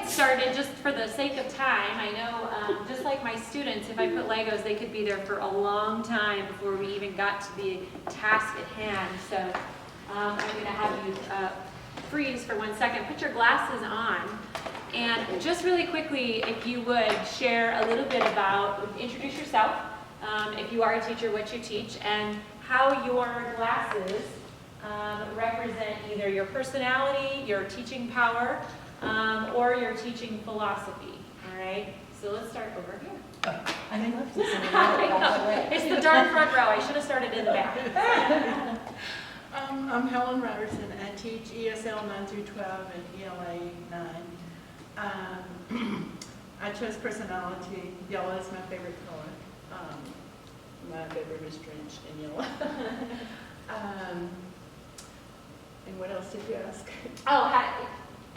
get started just for the sake of time. I know, just like my students, if I put Legos, they could be there for a long time before we even got to the task at hand. So I'm going to have you freeze for 1 second. Put your glasses on. And just really quickly, if you would share a little bit about, introduce yourself, if you are a teacher, what you teach, and how your glasses represent either your personality, your teaching power, or your teaching philosophy. All right, so let's start over here. I love this in the middle. It's the darn front row. I should have started in the back. I'm Helen Robertson. I teach ESL 9 through 12 and ELA 9. I chose personality. Yellow is my favorite color. My bedroom is drenched in yellow. And what else did you ask? Oh,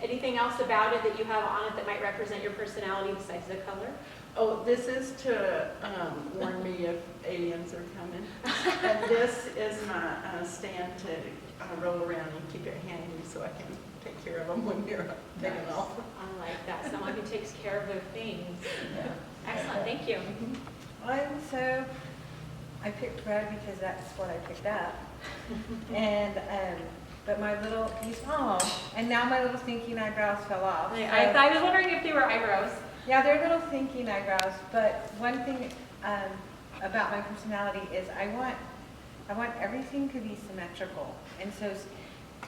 anything else about it that you have on it that might represent your personality besides the color? Oh, this is to warn me if aliens are coming. And this is my stand to roll around and keep it handy so I can take care of them when you're taking off. I like that. Someone who takes care of their things. Yeah. Excellent. Thank you. So I picked red because that's what I picked up. And but my little, and now my little thinking eyebrows fell off. So, I was wondering if they were eyebrows. yeah, they're little thinking eyebrows. But one thing about my personality is I want everything to be symmetrical. And so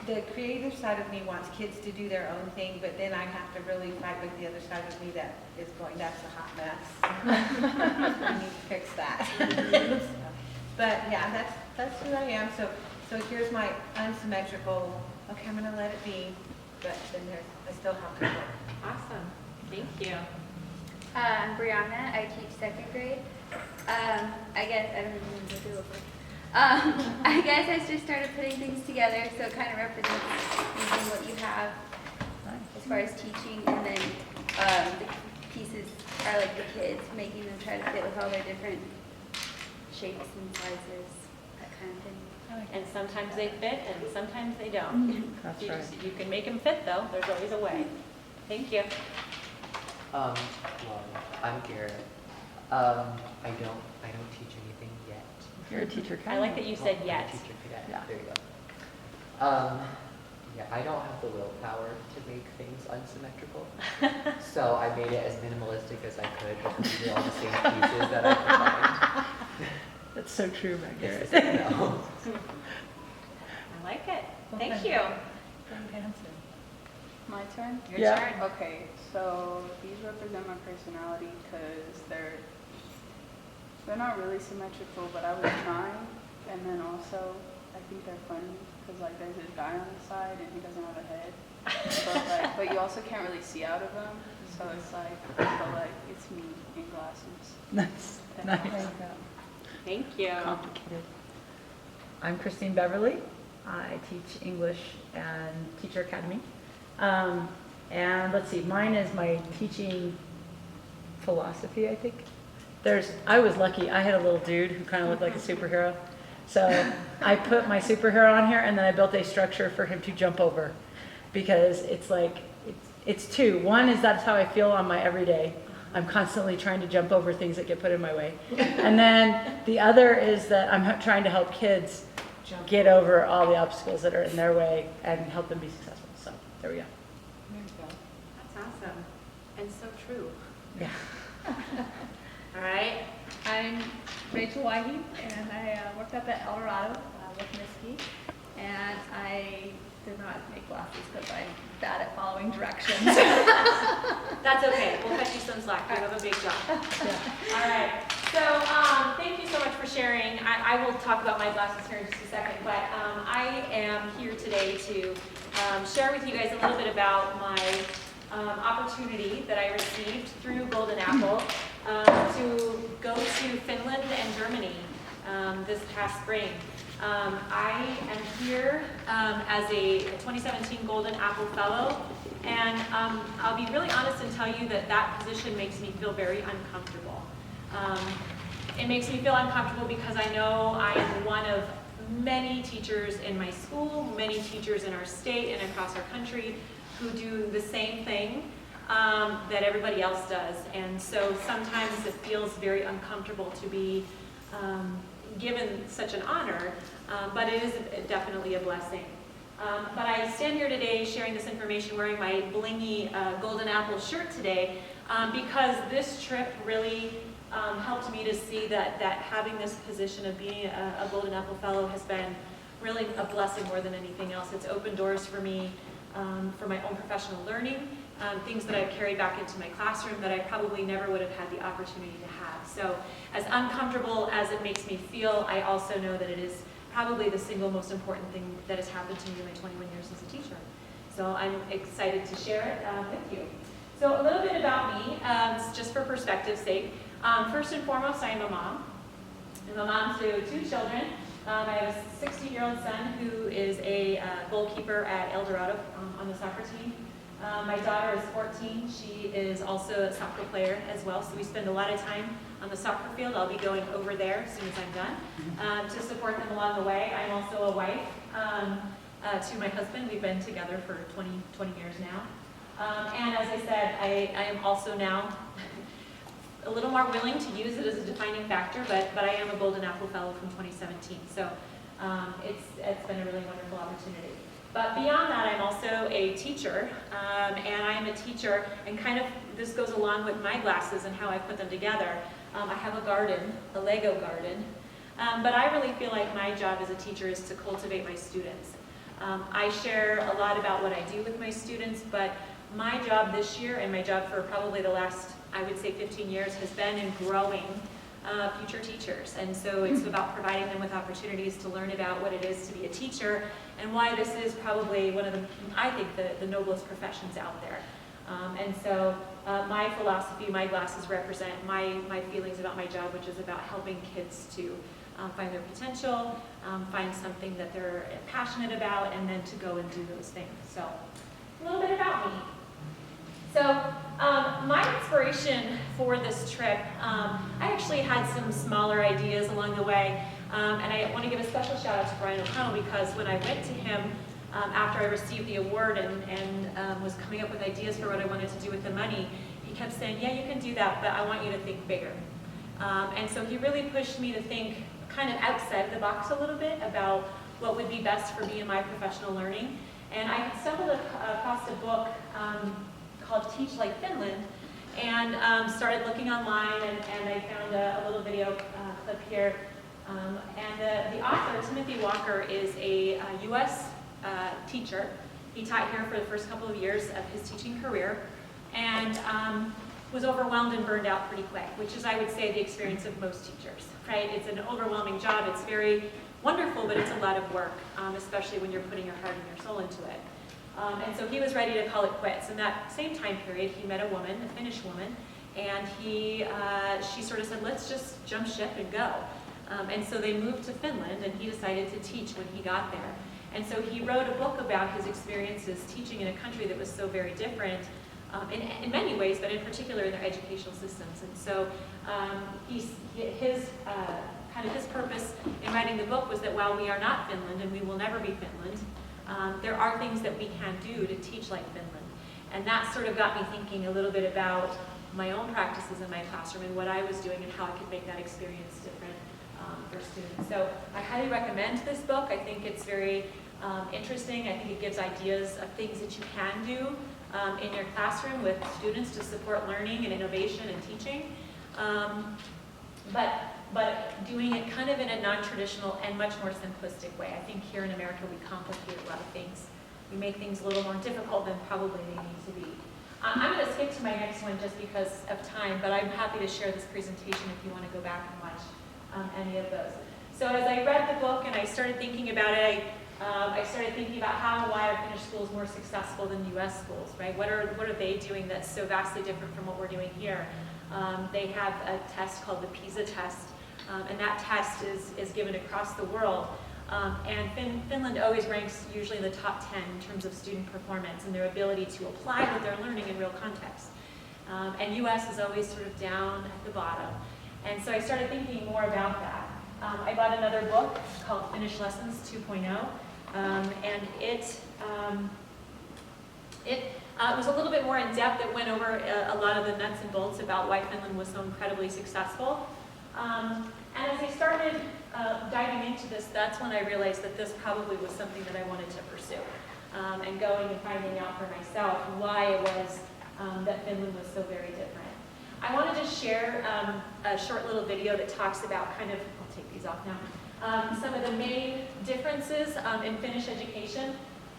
the creative side of me wants kids to do their own thing, but then I have to really fight with the other side of me that is going, that's a hot mess. I need to fix that. But yeah, that's who I am. So here's my unsymmetrical, okay, I'm gonna let it be, but then I still have to work. Awesome. Thank you. I'm Brianna. I teach 2nd grade. I guess I don't even know what to do. I guess I just started putting things together, so it kind of represents using what you have as far as teaching, and then the pieces are like the kids, making them try to fit with all their different shapes and sizes, that kind of thing. And sometimes they fit, and sometimes they don't. That's you, right. you can make them fit, though. There's always a way. Thank you. Well, I'm Garrett. I don't teach anything yet. You're a teacher. I like that you said I'm a yes. teacher cadet. Yeah. There you go. Yeah, I don't have the willpower to make things unsymmetrical, so I made it as minimalistic as I could because these are all the same pieces that I combined. That's so true about Garrett. No. I like it. Thank you. My turn? Your Yeah. turn. Okay, so these represent my personality because they're not really symmetrical, but I was trying. And then also, I think they're funny because like there's this guy on the side and he doesn't have a head. But you also can't really see out of him. So it's like, but like it's me in glasses. Nice. Nice. Thank you. Complicated. I'm Christine Beverly. I teach English and Teacher Academy. And let's see, mine is my teaching philosophy, I think. I was lucky. I had a little dude who kind of looked like a superhero. So I put my superhero on here and then I built a structure for him to jump over because it's like, it's two. One is that's how I feel on my everyday. I'm constantly trying to jump over things that get put in my way. And then the other is that I'm trying to help kids get over all the obstacles that are in their way and help them be successful. So there we go. That's awesome. And so true. Yeah. All right. I'm Rachel Wyhe, and I worked up at El Dorado with Miskee, and I did not make glasses because I'm bad at following directions. That's okay. We'll cut you some slack. You have a big job. All right. So thank you so much for sharing. I will talk about my glasses here in just a second, but I am here today to share with you guys a little bit about my opportunity that I received through Golden Apple to go to Finland and Germany this past spring. I am here as a 2017 Golden Apple Fellow, and I'll be really honest and tell you that that position makes me feel very uncomfortable. It makes me feel uncomfortable because I know I am one of many teachers in my school, many teachers in our state and across our country who do the same thing. that everybody else does. And so sometimes it feels very uncomfortable to be given such an honor, but it is definitely a blessing. But I stand here today sharing this information wearing my blingy golden apple shirt today because this trip really helped me to see that having this position of being a golden apple fellow has been really a blessing more than anything else. It's opened doors for me for my own professional learning, things that I've carried back into my classroom that I probably never would have had the opportunity to have. So as uncomfortable as it makes me feel, I also know that it is probably the single most important thing that has happened to me in my 21 years as a teacher. So I'm excited to share it with you. So a little bit about me, just for perspective's sake. First and foremost, I am a mom. I'm a mom to 2 children. I have a 16-year-old son who is a goalkeeper at El Dorado on the soccer team. My daughter is 14. She is also a soccer player as well, so we spend a lot of time on the soccer field. I'll be going over there as soon as I'm done to support them along the way. I'm also a wife to my husband. We've been together for 20 years now. And as I said, I am also now a little more willing to use it as a defining factor, but I am a Golden Apple Fellow from 2017. So it's been a really wonderful opportunity. But beyond that, I'm also a teacher, and I'm a teacher, and kind of this goes along with my glasses and how I put them together. I have a garden, a Lego garden, but I really feel like my job as a teacher is to cultivate my students. I share a lot about what I do with my students, but my job this year and my job for probably the last, I would say 15 years, has been in growing future teachers. And so it's about providing them with opportunities to learn about what it is to be a teacher and why this is probably one of the, I think, the noblest professions out there. And so my philosophy, my glasses represent my feelings about my job, which is about helping kids to find their potential, find something that they're passionate about, and then to go and do those things. So a little bit about me. So my inspiration for this trip, I actually had some smaller ideas along the way, and I want to give a special shout out to Brian O'Connell because when I went to him after I received the award and was coming up with ideas for what I wanted to do with the money, he kept saying, yeah, you can do that, but I want you to think bigger. And so he really pushed me to think kind of outside the box a little bit about what would be best for me in my professional learning. And I stumbled across a book called Teach Like Finland, and started looking online, and I found a little video clip here. And the author, Timothy Walker, is a U.S. Teacher. He taught here for the first couple of years of his teaching career, and was overwhelmed and burned out pretty quick, which is, I would say, the experience of most teachers, right? It's an overwhelming job. It's very wonderful, but it's a lot of work, especially when you're putting your heart and your soul into it. And so he was ready to call it quits. In that same time period, he met a woman, a Finnish woman, and she sort of said, let's just jump ship and go. And so they moved to Finland, and he decided to teach when he got there. And so he wrote a book about his experiences teaching in a country that was so very different in many ways, but in particular in their educational systems. And so his purpose in writing the book was that while we are not Finland, and we will never be Finland, there are things that we can do to teach like Finland. And that sort of got me thinking a little bit about my own practices in my classroom and what I was doing and how I could make that experience different for students. So I highly recommend this book. I think it's very interesting. I think it gives ideas of things that you can do in your classroom with students to support learning and innovation and teaching. But doing it kind of in a non-traditional and much more simplistic way. I think here in America we complicate a lot of things. We make things a little more difficult than probably they need to be. I'm going to skip to my next one just because of time, but I'm happy to share this presentation if you want to go back and watch any of those. So as I read the book and I started thinking about it, I started thinking about how and why are Finnish schools more successful than U.S. schools, right? What are they doing that's so vastly different from what we're doing here? They have a test called the PISA test, and that test is given across the world. And Finland always ranks usually in the top 10 in terms of student performance and their ability to apply what they're learning in real context. And U.S. is always sort of down at the bottom. And so I started thinking more about that. I bought another book called Finnish Lessons 2.0, and it It was a little bit more in depth. It went over a lot of the nuts and bolts about why Finland was so incredibly successful. And as I started diving into this, that's when I realized that this probably was something that I wanted to pursue. And going and finding out for myself why it was that Finland was so very different. I want to just share a short little video that talks about kind of, I'll take these off now, some of the main differences in Finnish education,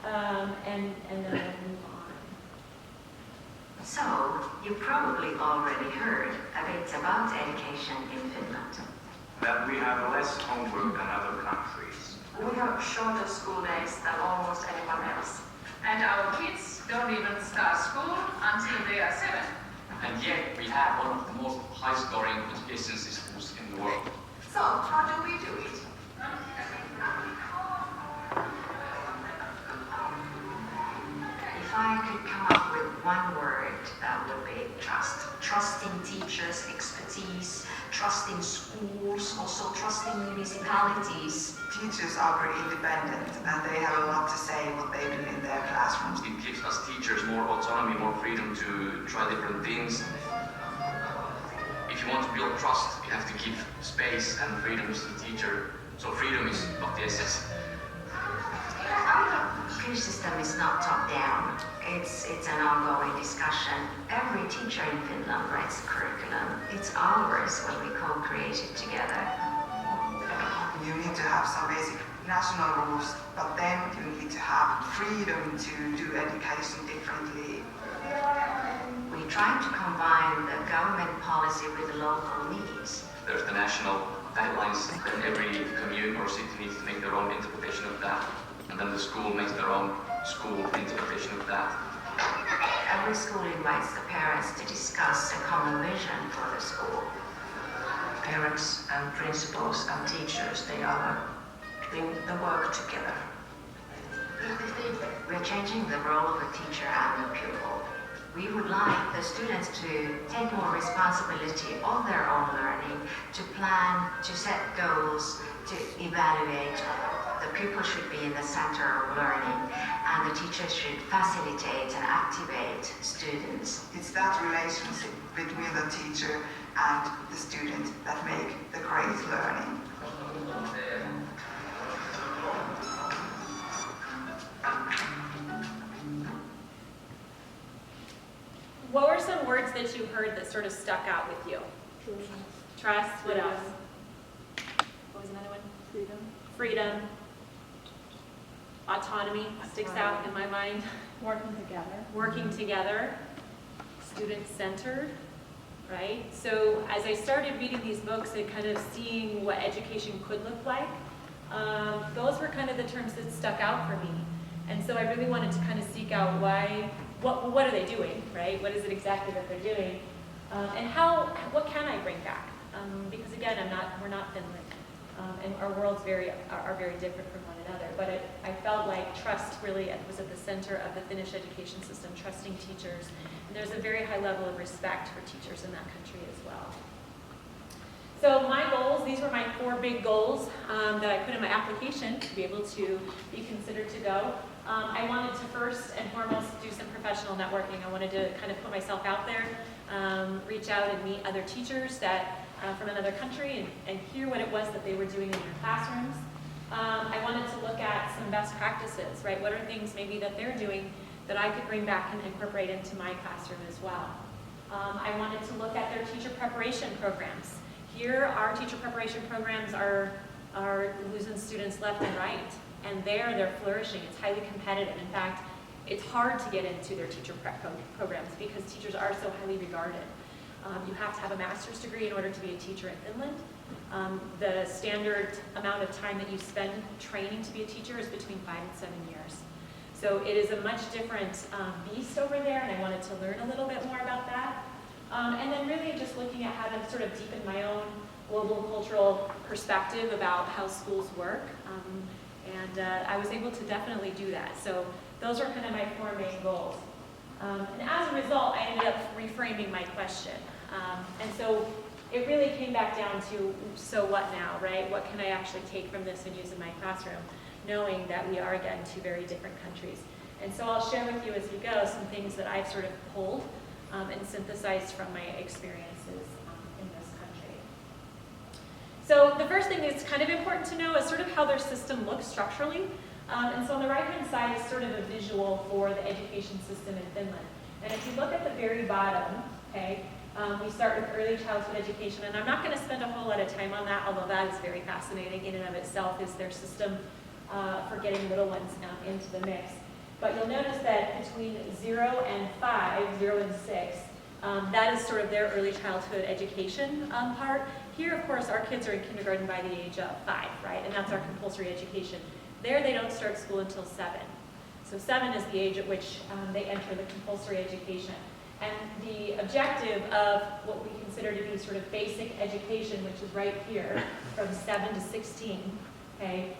and then we'll move on. So, you probably already heard a bit about education in Finland. That we have less homework than other countries. We have shorter school days than almost anyone else. And our kids don't even start school until they are 7. And yet we have one of the most high-scoring education systems in the world. So, how do we do it? If I could come up with one word, that would be trust. Trusting teachers' expertise, trusting schools, also trusting municipalities. Teachers are very independent and they have a lot to say what they do in their classrooms. It gives us teachers more autonomy, more freedom to try different things. If you want to build trust, you have to give space and freedom to the teacher. So freedom is of the essence. The Finnish system is not top-down. It's an ongoing discussion. Every teacher in Finland writes the curriculum. It's ours when we co-create it together. You need to have some basic national rules, but then you need to have freedom to do education differently. We try to combine the government policy with the local needs. There's the national guidelines, and every commune or city needs to make their own interpretation of that. And then the school makes their own school interpretation of that. Every school invites the parents to discuss a common vision for the school. Parents and principals and teachers, they are doing the work together. We're changing the role of the teacher and the pupil. We would like the students to take more responsibility of their own learning, to plan, to set goals, to evaluate. The pupil should be in the center of learning, and the teachers should facilitate and activate students. It's that relationship between the teacher and the student that make the great learning. What were some words that you heard that sort of stuck out with you? Trust. What else? What was another one? Freedom. Freedom. Autonomy sticks out in my mind. Working together. Working together. Student-centered, right? So as I started reading these books and kind of seeing what education could look like, those were kind of the terms that stuck out for me. And so I really wanted to kind of seek out what are they doing, right? What is it exactly that they're doing? And what can I bring back? Because again, we're not Finland. And our worlds are very different from one another. But I felt like trust really was at the center of the Finnish education system, trusting teachers. And there's a very high level of respect for teachers in that country as well. So my goals, these were my 4 big goals that I put in my application to be able to be considered to go. I wanted to first and foremost do some professional networking. I wanted to kind of put myself out there, reach out and meet other teachers that from another country and hear what it was that they were doing in their classrooms. I wanted to look at some best practices, right? What are things maybe that they're doing that I could bring back and incorporate into my classroom as well. I wanted to look at their teacher preparation programs. Here, our teacher preparation programs are losing students left and right. And they're flourishing. It's highly competitive. In fact, it's hard to get into their teacher prep programs because teachers are so highly regarded. You have to have a master's degree in order to be a teacher in Finland. The standard amount of time that you spend training to be a teacher is between 5 and 7 years. So it is a much different beast over there, and I wanted to learn a little bit more about that. And then really just looking at how to sort of deepen my own global cultural perspective about how schools work. And I was able to definitely do that. So those are kind of my 4 main goals. And as a result, I ended up reframing my question. And so it really came back down to, so what now, right? What can I actually take from this and use in my classroom, knowing that we are, again, 2 very different countries. And so I'll share with you as you go some things that I've sort of pulled and synthesized from my experiences in this country. So the first thing that's kind of important to know is sort of how their system looks structurally. And so on the right-hand side is sort of a visual for the education system in Finland. And if you look at the very bottom, okay, we start with early childhood education, and I'm not going to spend a whole lot of time on that, although that is very fascinating in and of itself, is their system for getting little ones into the mix. But you'll notice that between 0 and 5, 0 and 6, that is sort of their early childhood education part. Here, of course, our kids are in kindergarten by the age of 5, right? And that's our compulsory education. There, they don't start school until 7. So 7 is the age at which they enter the compulsory education. And the objective of what we consider to be sort of basic education, which is right here, from 7 to 16, okay,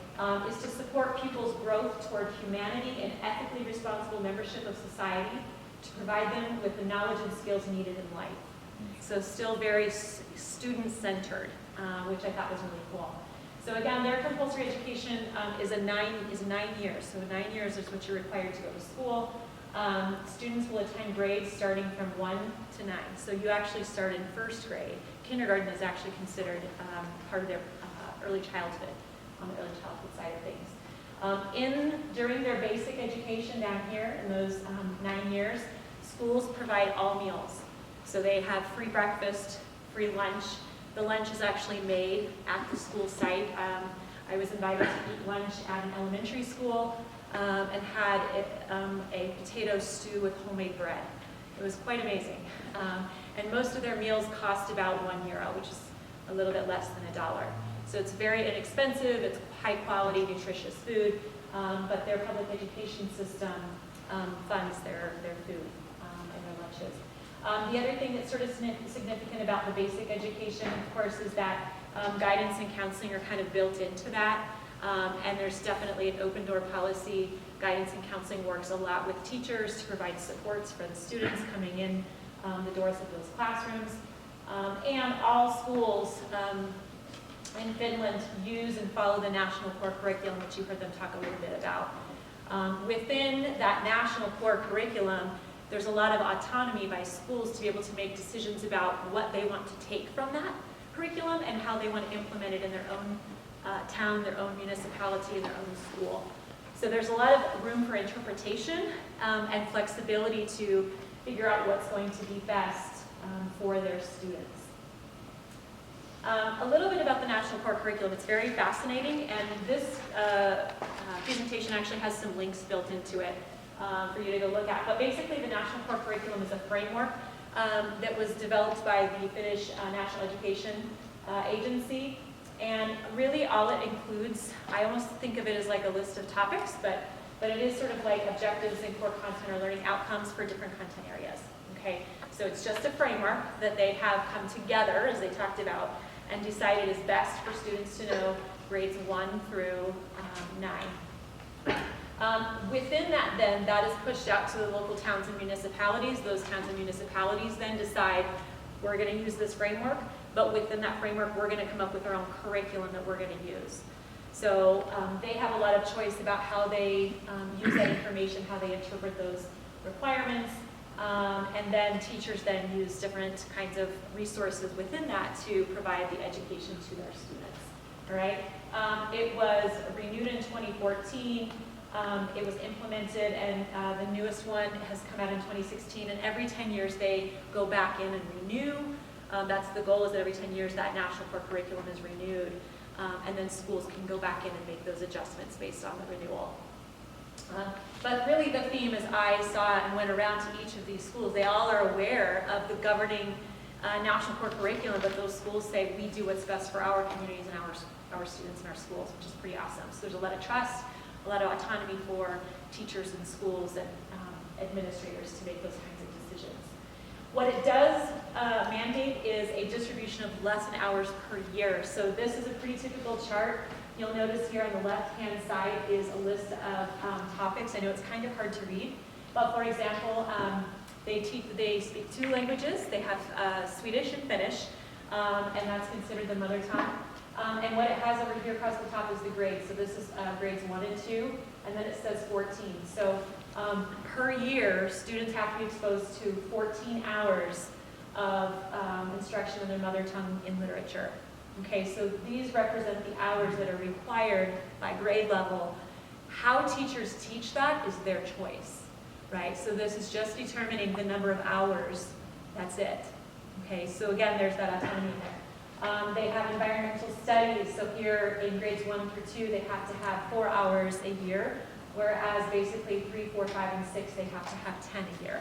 is to support pupils' growth toward humanity and ethically responsible membership of society, to provide them with the knowledge and skills needed in life. So still very student-centered, which I thought was really cool. So again, their compulsory education is 9 years. So 9 years is what you're required to go to school. Students will attend grades starting from 1 to 9. So you actually start in first grade. Kindergarten is actually considered part of their early childhood, on the early childhood side of things. During their basic education down here, in those 9 years, schools provide all meals. So they have free breakfast, free lunch. The lunch is actually made at the school site. I was invited to eat lunch at an elementary school and had a potato stew with homemade bread. It was quite amazing. And most of their meals cost about €1, which is a little bit less than $1. So it's very inexpensive, it's high quality, nutritious food, but their public education system funds their food and their lunches. The other thing that's sort of significant about the basic education, of course, is that guidance and counseling are kind of built into that. And there's definitely an open door policy. Guidance and counseling works a lot with teachers to provide supports for the students coming in the doors of those classrooms. And all schools in Finland use and follow the national core curriculum, which you heard them talk a little bit about. Within that national core curriculum, there's a lot of autonomy by schools to be able to make decisions about what they want to take from that curriculum and how they want to implement it in their own town, their own municipality, their own school. So there's a lot of room for interpretation and flexibility to figure out what's going to be best for their students. A little bit about the National Core Curriculum. It's very fascinating, and this presentation actually has some links built into it for you to go look at. But basically, the National Core Curriculum is a framework that was developed by the Finnish National Education Agency. And really all it includes, I almost think of it as like a list of topics, but it is sort of like objectives and core content or learning outcomes for different content areas. Okay, so it's just a framework that they have come together, as they talked about, and decided is best for students to know grades 1 through 9. Within that then, that is pushed out to the local towns and municipalities. Those towns and municipalities then decide, we're going to use this framework, but within that framework, we're going to come up with our own curriculum that we're going to use. So they have a lot of choice about how they use that information, how they interpret those requirements, and then teachers then use different kinds of resources within that to provide the education to their students. All right? It was renewed in 2014. It was implemented, and the newest one has come out in 2016. And every 10 years, they go back in and renew. That's the goal, is that every 10 years that national core curriculum is renewed, and then schools can go back in and make those adjustments based on the renewal. But really the theme, as I saw it and went around to each of these schools, they all are aware of the governing national core curriculum, but those schools say we do what's best for our communities and our students and our schools, which is pretty awesome. So there's a lot of trust, a lot of autonomy for teachers and schools and administrators to make those kinds of decisions. What it does mandate is a distribution of lesson hours per year. So this is a pretty typical chart. You'll notice here on the left-hand side is a list of topics. I know it's kind of hard to read, but for example, they speak 2 languages. They have Swedish and Finnish, and that's considered the mother tongue. And what it has over here across the top is the grades. So this is grades 1 and 2, and then it says 14. So Per year, students have to be exposed to 14 hours of instruction in their mother tongue in literature. Okay, so these represent the hours that are required by grade level. How teachers teach that is their choice, right? So this is just determining the number of hours, that's it. Okay, so again, there's that autonomy there. They have environmental studies, so here in grades 1 through 2, they have to have 4 hours a year, whereas basically 3, 4, 5, and 6, they have to have 10 a year.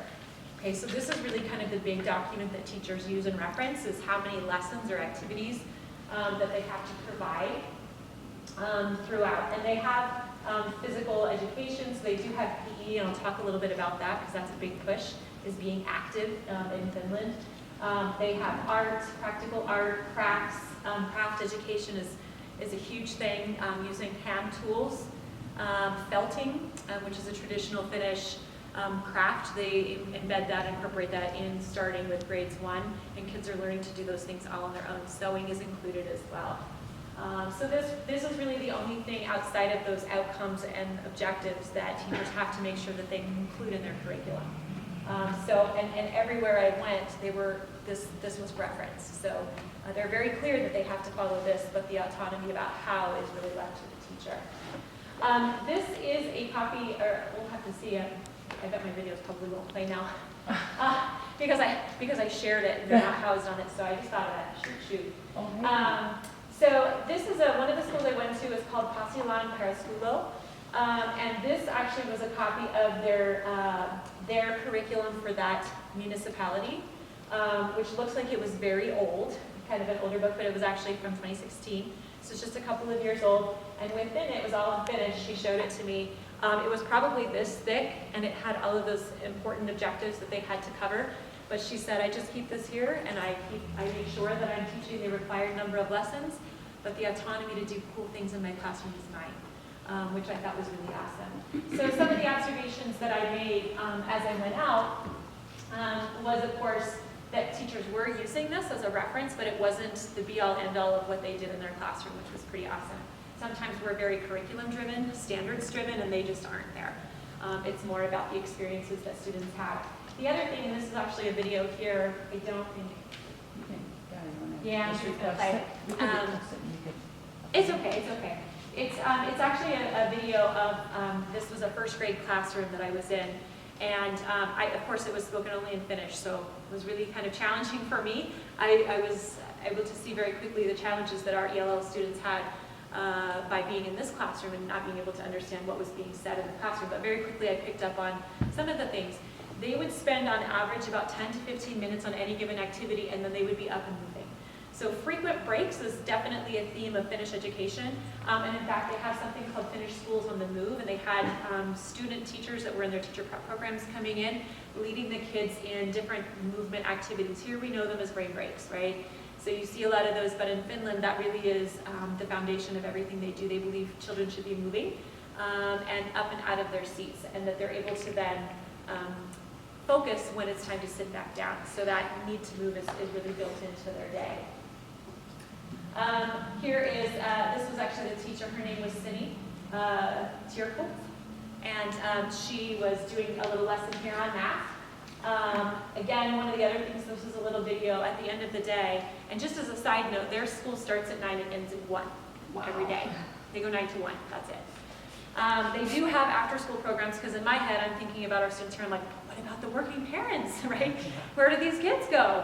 Okay, so this is really kind of the big document that teachers use and reference, is how many lessons or activities that they have to provide throughout. And they have physical education, so they do have PE, and I'll talk a little bit about that because that's a big push, is being active in Finland. They have art, practical art, crafts. Craft education is a huge thing, using hand tools. Felting, which is a traditional Finnish craft, they embed that, incorporate that in starting with grades 1, and kids are learning to do those things all on their own. Sewing is included as well. So this is really the only thing outside of those outcomes and objectives that teachers have to make sure that they include in their curriculum. And everywhere I went, this was referenced. So they're very clear that they have to follow this, but the autonomy about how is really left to the teacher. This is a copy, or we'll have to see. I bet my videos probably won't play now because I shared it and they're not housed on it. So I just thought of that. Shoot. So this is one of the schools I went to is called Pasilan Paraskulo. And this actually was a copy of their curriculum for that municipality, which looks like it was very old, kind of an older book, but it was actually from 2016. So it's just a couple of years old. And within it was all in Finnish. She showed it to me. It was probably this thick, and it had all of those important objectives that they had to cover. But she said, I just keep this here, and I make sure that I'm teaching the required number of lessons, but the autonomy to do cool things in my classroom is mine, which I thought was really awesome. So some of the observations that I made as I went out was, of course, that teachers were using this as a reference, but it wasn't the be-all, end-all of what they did in their classroom, which was pretty awesome. Sometimes we're very curriculum-driven, standards-driven, and they just aren't there. It's more about the experiences that students have. The other thing, and this is actually a video here, I don't think. Yeah, I'm just gonna play. It's okay, it's okay. It's actually a video of, this was a first grade classroom that I was in. And of course it was spoken only in Finnish, so it was really kind of challenging for me. I was able to see very quickly the challenges that our ELL students had by being in this classroom and not being able to understand what was being said in the classroom. But very quickly I picked up on some of the things. They would spend on average about 10 to 15 minutes on any given activity, and then they would be up and moving. So frequent breaks is definitely a theme of Finnish education. And in fact, they have something called Finnish Schools on the Move, and they had student teachers that were in their teacher prep programs coming in, leading the kids in different movement activities. Here we know them as brain breaks, right? So you see a lot of those, but in Finland, that really is the foundation of everything they do. They believe children should be moving and up and out of their seats, and that they're able to then focus when it's time to sit back down. So that need to move is really built into their day. Here is, this was actually the teacher, her name was Cindy Tierkult, and she was doing a little lesson here on math. Again, one of the other things, this is a little video at the end of the day, and just as a side note, their school starts at 9 and ends at 1 every day. They go 9 to 1, that's it. They do have after-school programs, because in my head, I'm thinking about our students here, I'm like, what about the working parents, right? Where do these kids go?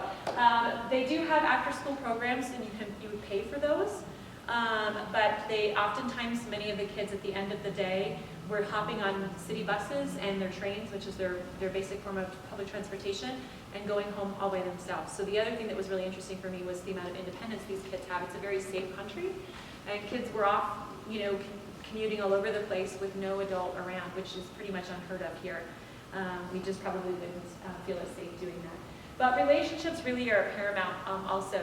They do have after-school programs, and you would pay for those. But they oftentimes, many of the kids at the end of the day, were hopping on city buses and their trains, which is their basic form of public transportation, and going home all by themselves. So the other thing that was really interesting for me was the amount of independence these kids have. It's a very safe country, and kids were off, commuting all over the place with no adult around, which is pretty much unheard of here. We just probably wouldn't feel as safe doing that. But relationships really are paramount also.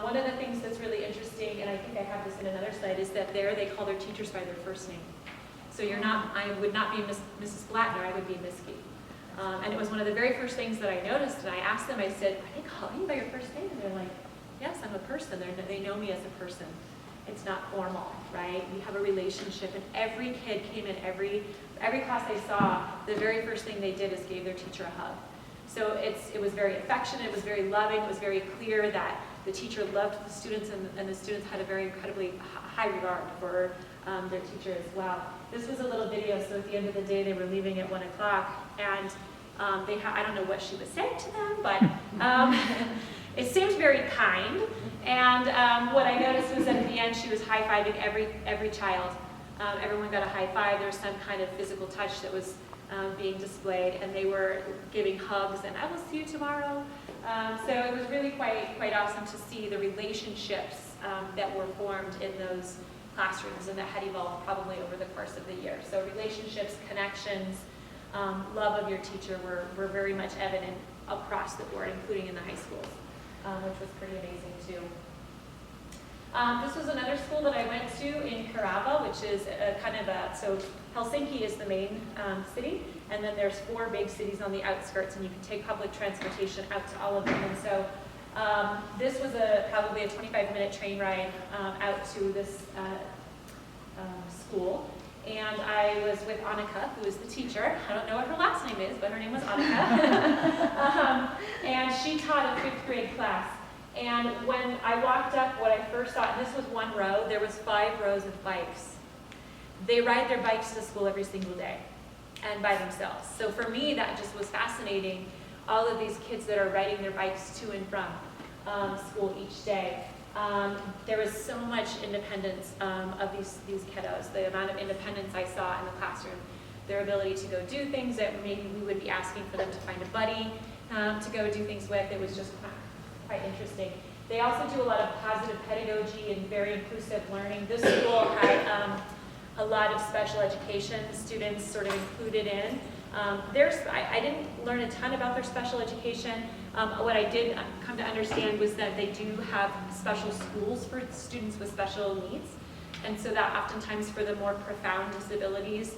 One of the things that's really interesting, and I think I have this in another slide, is that there they call their teachers by their first name. So I would not be Mrs. Blatner, I would be Miskee. And it was one of the very first things that I noticed, and I asked them, I said, are they calling you by your first name? And they're like, yes, I'm a person. They know me as a person. it's not formal, right? We have a relationship, and every kid came in, every class they saw, the very first thing they did is gave their teacher a hug. So it was very affectionate, it was very loving, it was very clear that the teacher loved the students, and the students had a very incredibly high regard for their teacher as well. This was a little video, so at the end of the day, they were leaving at 1 o'clock, and I don't know what she was saying to them, but it seemed very kind. And what I noticed was that at the end, she was high-fiving every child. Everyone got a high five. There was some kind of physical touch that was being displayed, and they were giving hugs, and I will see you tomorrow. So it was really quite awesome to see the relationships that were formed in those classrooms and that had evolved probably over the course of the year. So relationships, connections, love of your teacher were very much evident across the board, including in the high schools, which was pretty amazing too. This was another school that I went to in Kerava, which is so Helsinki is the main city, and then there's 4 big cities on the outskirts, and you can take public transportation out to all of them. And so this was probably a 25-minute train ride out to this school. And I was with Annika, who is the teacher. I don't know what her last name is, but her name was Annika. And she taught a 5th grade class. And when I walked up, what I first saw, and this was 1 row, there was 5 rows of bikes. They ride their bikes to school every single day and by themselves. So for me, that just was fascinating, all of these kids that are riding their bikes to and from school each day. There was so much independence of these kiddos, the amount of independence I saw in the classroom, their ability to go do things that maybe we would be asking for them to find a buddy to go do things with. It was just quite interesting. They also do a lot of positive pedagogy and very inclusive learning. This school had a lot of special education students sort of included in. I didn't learn a ton about their special education. What I did come to understand was that they do have special schools for students with special needs. And so that oftentimes for the more profound disabilities,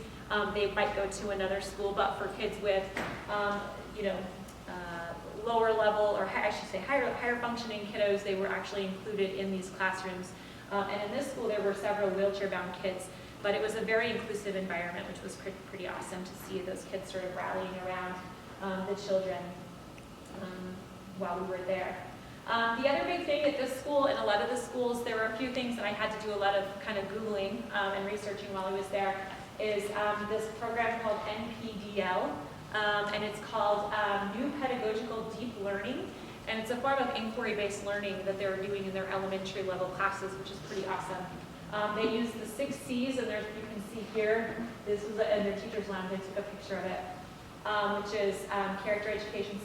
they might go to another school, but for kids with, lower level, or I should say higher functioning kiddos, they were actually included in these classrooms. And in this school, there were several wheelchair-bound kids, but it was a very inclusive environment, which was pretty awesome to see those kids sort of rallying around the children while we were there. The other big thing at this school, and a lot of the schools, there were a few things that I had to do a lot of kind of Googling and researching while I was there, is this program called NPDL, and it's called New Pedagogical Deep Learning, and it's a form of inquiry-based learning that they're doing in their elementary level classes, which is pretty awesome. They use the 6 C's, and you can see here, this was in their teacher's lounge, I took a picture of it, which is character education,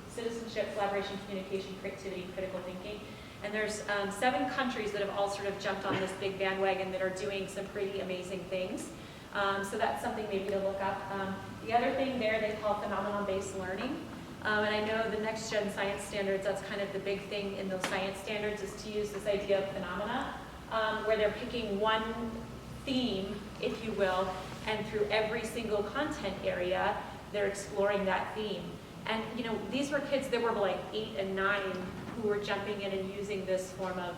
citizenship, collaboration, communication, creativity, and critical thinking. And there's 7 countries that have all sort of jumped on this big bandwagon that are doing some pretty amazing things. So that's something maybe to look up. The other thing there they call phenomenon-based learning. And I know the next gen science standards, that's kind of the big thing in those science standards, is to use this idea of phenomena, where they're picking one theme, if you will, and through every single content area, they're exploring that theme. And these were kids that were like 8 and 9 who were jumping in and using this form of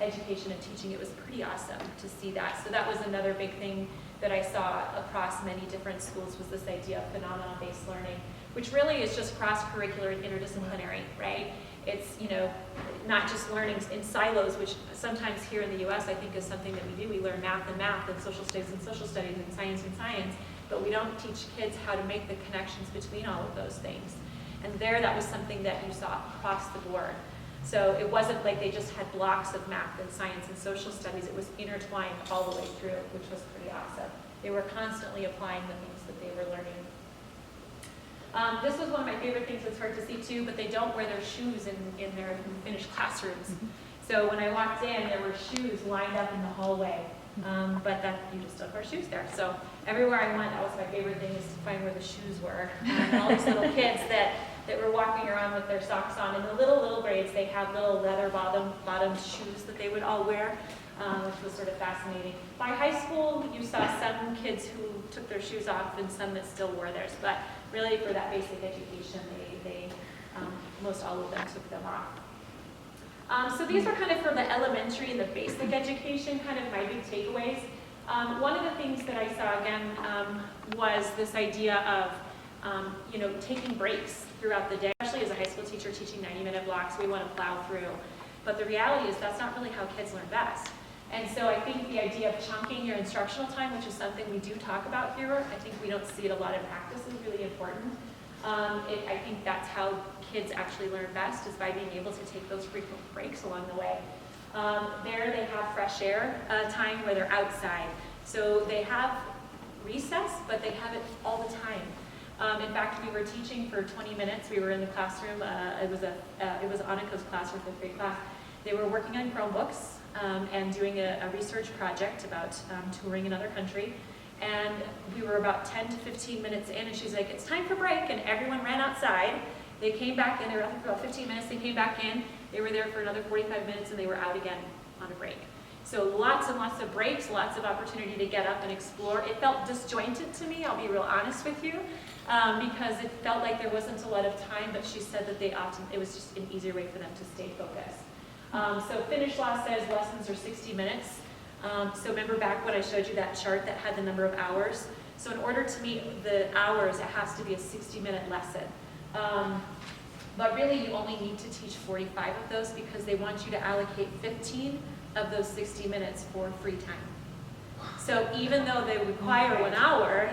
education and teaching. It was pretty awesome to see that. So that was another big thing that I saw across many different schools, was this idea of phenomenon-based learning, which really is just cross-curricular and interdisciplinary, right? It's, not just learning in silos, which sometimes here in the US I think is something that we do. We learn math and math, and social studies and science and science, but we don't teach kids how to make the connections between all of those things. And there, that was something that you saw across the board. So it wasn't like they just had blocks of math and science and social studies. It was intertwined all the way through, which was pretty awesome. They were constantly applying the things that they were learning. This was one of my favorite things. It's hard to see too, but they don't wear their shoes in their Finnish classrooms. So when I walked in, there were shoes lined up in the hallway, but you just don't wear shoes there. So everywhere I went, that was my favorite thing, is to find where the shoes were. And all these little kids that were walking around with their socks on. In the little grades, they had little leather bottom shoes that they would all wear, which was sort of fascinating. By high school, you saw some kids who took their shoes off and some that still wore theirs. But really, for that basic education, they most all of them took them off. So these are kind of for the elementary and the basic education, kind of my big takeaways. One of the things that I saw again was this idea of taking breaks throughout the day. Especially as a high school teacher teaching 90-minute blocks, we want to plow through. But the reality is that's not really how kids learn best. And so I think the idea of chunking your instructional time, which is something we do talk about here, I think we don't see it a lot in practice, is really important. I think that's how kids actually learn best, is by being able to take those frequent breaks along the way. There they have fresh air time where they're outside. So they have recess, but they have it all the time. In fact, we were teaching for 20 minutes. We were in the classroom. It was Annika's class, her 5th grade class. They were working on Chromebooks and doing a research project about touring another country. And we were about 10 to 15 minutes in, and she's like, it's time for break, and everyone ran outside. They came back in, they were out there for about 15 minutes, they came back in, they were there for another 45 minutes, and they were out again on a break. So lots and lots of breaks, lots of opportunity to get up and explore. It felt disjointed to me, I'll be real honest with you, because it felt like there wasn't a lot of time, but she said that it was just an easier way for them to stay focused. So Finnish law says lessons are 60 minutes. So remember back when I showed you that chart that had the number of hours? So in order to meet the hours, it has to be a 60-minute lesson. But really you only need to teach 45 of those because they want you to allocate 15 of those 60 minutes for free time. So even though they require 1 hour,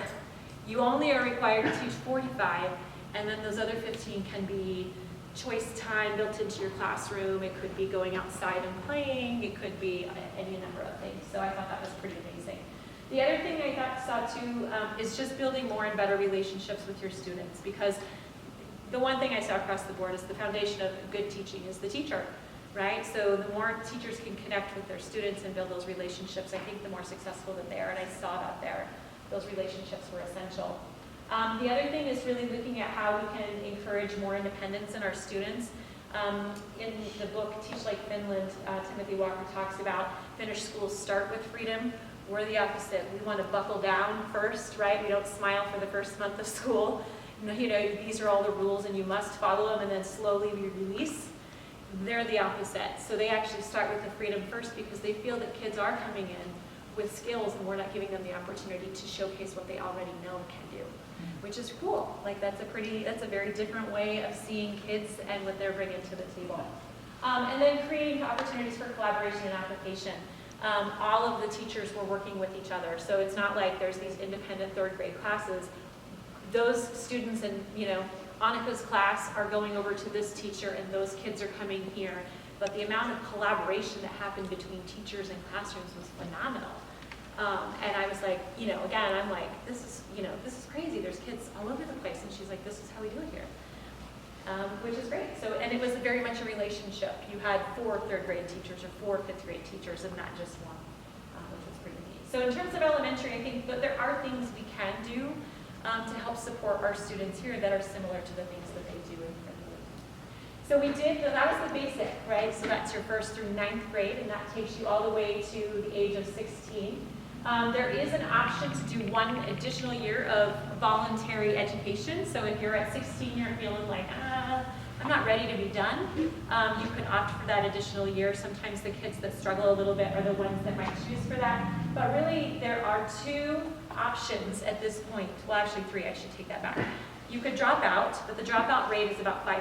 you only are required to teach 45, and then those other 15 can be choice time built into your classroom. It could be going outside and playing. It could be any number of things. So I thought that was pretty amazing. The other thing I saw too is just building more and better relationships with your students, because the one thing I saw across the board is the foundation of good teaching is the teacher, right? So the more teachers can connect with their students and build those relationships, I think the more successful that they are, and I saw that there. Those relationships were essential. The other thing is really looking at how we can encourage more independence in our students. In the book, Teach Like Finland, Timothy Walker talks about Finnish schools start with freedom. We're the opposite. We want to buckle down first, right? We don't smile for the first month of school. These are all the rules and you must follow them, and then slowly we release. They're the opposite. So they actually start with the freedom first because they feel that kids are coming in with skills and we're not giving them the opportunity to showcase what they already know and can do, which is cool. Like that's a very different way of seeing kids and what they're bringing to the table. And then creating opportunities for collaboration and application. All of the teachers were working with each other, so it's not like there's these independent 3rd grade classes. Those students in Annika's class are going over to this teacher and those kids are coming here. But the amount of collaboration that happened between teachers and classrooms was phenomenal. And I was like, again, I'm like, this is crazy. There's kids all over the place. And she's like, this is how we do it here. Which is great. So, and it was very much a relationship. You had 4 3rd grade teachers or 4 5th grade teachers and not just one, which was pretty neat. So in terms of elementary, I think that there are things we can do to help support our students here that are similar to the things that they do in Finland. So that was the basic, right? So that's your 1st through 9th grade, and that takes you all the way to the age of 16. There is an option to do 1 additional year of voluntary education. So if you're at 16, you're feeling like, I'm not ready to be done, you could opt for that additional year. Sometimes the kids that struggle a little bit are the ones that might choose for that. But really, there are 2 options at this point. Well, actually 3, I should take that back. You could drop out, but the dropout rate is about 5%.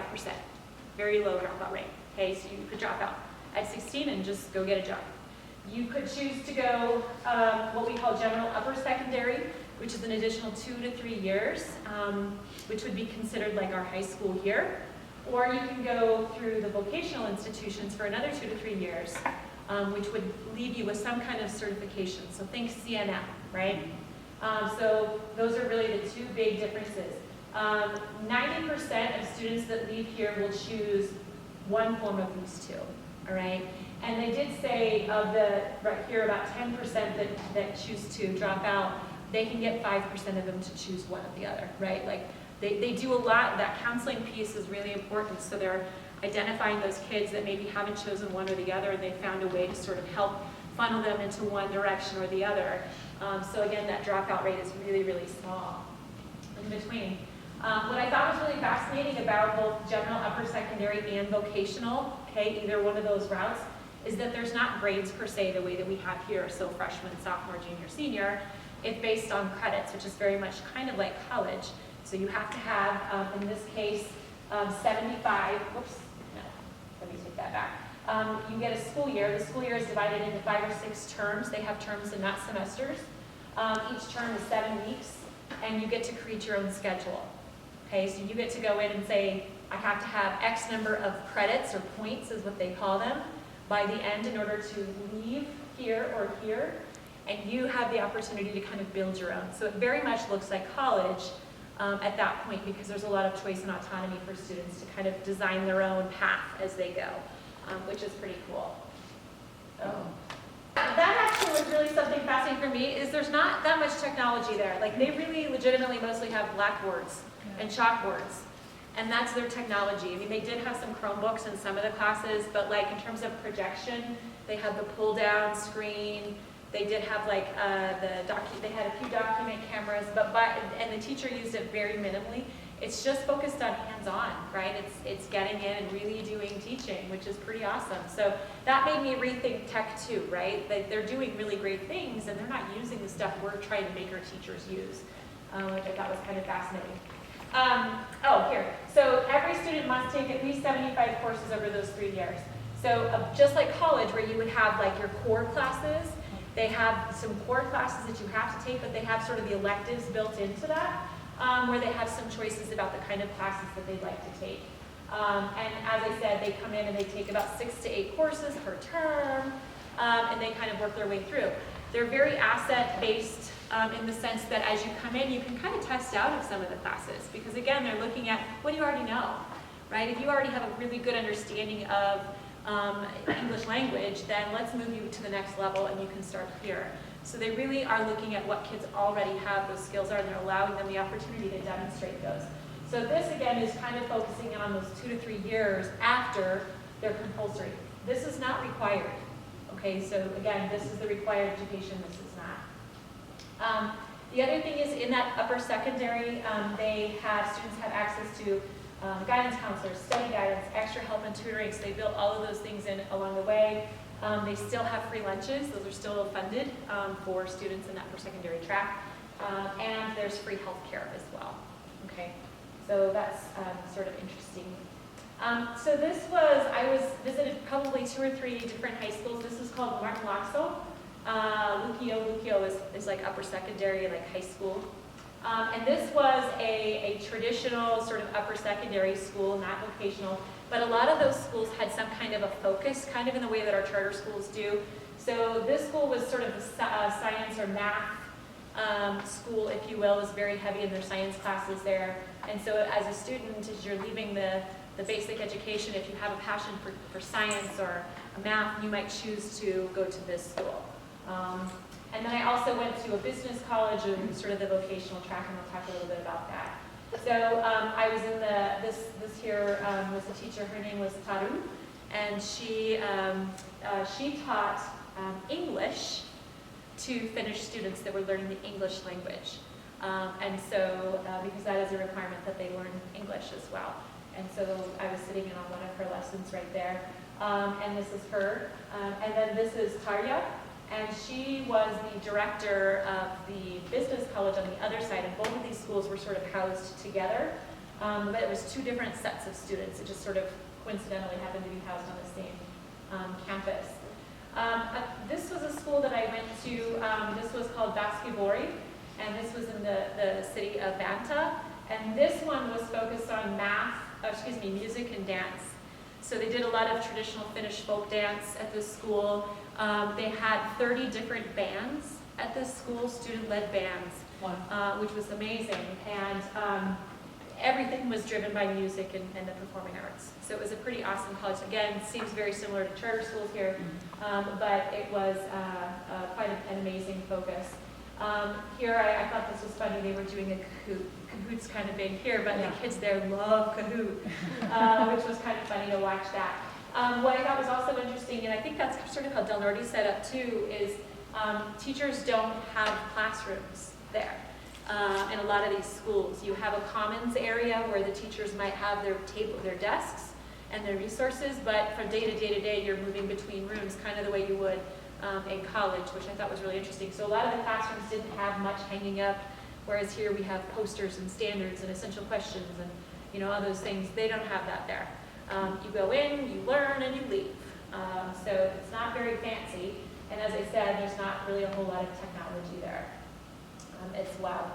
Very low dropout rate. Okay, so you could drop out at 16 and just go get a job. You could choose to go what we call general upper secondary, which is an additional 2 to 3 years, which would be considered like our high school year. Or you can go through the vocational institutions for another 2 to 3 years, which would leave you with some kind of certification. So think CNM, right? So those are really the 2 big differences. 90% of students that leave here will choose one form of these 2, all right? And they did say of right here, about 10% that choose to drop out, they can get 5% of them to choose one or the other, right? Like they do a lot. That counseling piece is really important. So they're identifying those kids that maybe haven't chosen one or the other, and they found a way to sort of help funnel them into one direction or the other. So again, that dropout rate is really, really small in between. What I thought was really fascinating about both general, upper secondary, and vocational, okay, either one of those routes, is that there's not grades per se the way that we have here, so freshman, sophomore, junior, senior. It's based on credits, which is very much kind of like college. So you have to have, in this case, 75, whoops, no, let me take that back. You get a school year. The school year is divided into 5 or 6 terms. They have terms and not semesters. Each term is 7 weeks, and you get to create your own schedule. Okay, so you get to go in and say, I have to have X number of credits, or points is what they call them, by the end in order to leave here or here, and you have the opportunity to kind of build your own. So it very much looks like college at that point, because there's a lot of choice and autonomy for students to kind of design their own path as they go, which is pretty cool. That actually was really something fascinating for me, is there's not that much technology there. Like, they really legitimately mostly have blackboards and chalkboards, and that's their technology. I mean, they did have some Chromebooks in some of the classes, but like in terms of projection, they had the pull-down screen. They did have like they had a few document cameras, and the teacher used it very minimally. It's just focused on hands-on, right? It's getting in and really doing teaching, which is pretty awesome. So that made me rethink tech too, right? They're doing really great things, and they're not using the stuff we're trying to make our teachers use, which I thought was kind of fascinating. Here. So every student must take at least 75 courses over those 3 years. So just like college, where you would have like your core classes, they have some core classes that you have to take, but they have sort of the electives built into that, where they have some choices about the kind of classes that they'd like to take. And as I said, they come in and they take about 6 to 8 courses per term, and they kind of work their way through. They're very asset-based in the sense that as you come in, you can kind of test out of some of the classes, because again, they're looking at what do you already know, right? If you already have a really good understanding of English language, then let's move you to the next level and you can start here. So they really are looking at what kids already have those skills are, and they're allowing them the opportunity to demonstrate those. So this again is kind of focusing on those 2 to 3 years after they're compulsory. This is not required. Okay, so again, this is the required education, this is not. The other thing is, in that upper secondary, students have access to guidance counselors, study guidance, extra help and tutoring, so they built all of those things in along the way. They still have free lunches, those are still funded for students in that upper secondary track. And there's free health care as well. Okay, so that's sort of interesting. So I visited probably 2 or 3 different high schools. This is called Martin Laxo. Lukio is like upper secondary, like high school. And this was a traditional sort of upper secondary school, not vocational, but a lot of those schools had some kind of a focus, kind of in the way that our charter schools do. So this school was sort of a science or math school, if you will. It was very heavy in their science classes there. And so as a student, as you're leaving the basic education, if you have a passion for science or math, you might choose to go to this school. And then I also went to a business college and sort of the vocational track, and I'll talk a little bit about that. So I was in this here was a teacher, her name was Taru, and she taught English to Finnish students that were learning the English language. And so, because that is a requirement that they learn English as well. And so I was sitting in on one of her lessons right there. And this is her. And then this is Tarja. And she was the director of the business college on the other side, and both of these schools were sort of housed together. But it was 2 different sets of students. It just sort of coincidentally happened to be housed on the same campus. This was a school that I went to. This was called Baskibori, and this was in the city of Vantaa. And this one was focused on music and dance. So they did a lot of traditional Finnish folk dance at this school. They had 30 different bands at this school, student-led bands, which was amazing. And everything was driven by music and the performing arts. So it was a pretty awesome college. Again, seems very similar to charter schools here, but it was quite an amazing focus. Here, I thought this was funny. They were doing a Kahoot. Kahoot's kind of big here, but the kids there love Kahoot, which was kind of funny to watch that. What I thought was also interesting, and I think that's sort of how Del Norte's set up too, is teachers don't have classrooms there. in a lot of these schools. You have a commons area where the teachers might have their desks and their resources, but from day to day to day, you're moving between rooms, kind of the way you would in college, which I thought was really interesting. So a lot of the classrooms didn't have much hanging up, whereas here we have posters and standards and essential questions and all those things. They don't have that there. You go in, you learn, and you leave. So it's not very fancy, and as I said, there's not really a whole lot of technology there. It's wow.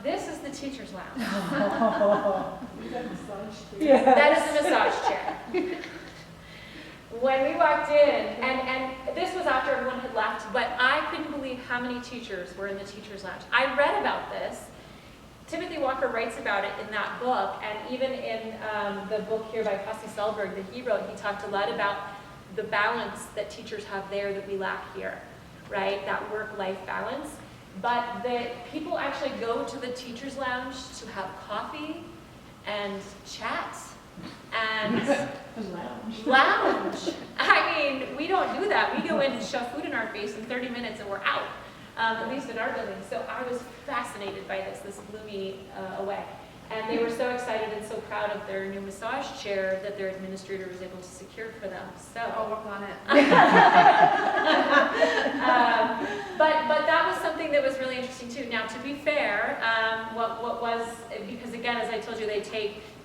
This is the teacher's lounge. That is a massage chair. When we walked in, and this was after everyone had left, but I couldn't believe how many teachers were in the teacher's lounge. I read about this. Timothy Walker writes about it in that book, and even in the book here by Pasi Selberg that he wrote, he talked a lot about the balance that teachers have there that we lack here, right? That work-life balance. But the people actually go to the teacher's lounge to have coffee and chat and lounge. I mean, we don't do that. We go in and shove food in our face in 30 minutes and we're out, at least in our building. So I was fascinated by this. This blew me away. And they were so excited and so proud of their new massage chair that their administrator was able to secure for them. So I'll work on it. But that was something that was really interesting too. Now, to be fair, what was, because again, as I told you,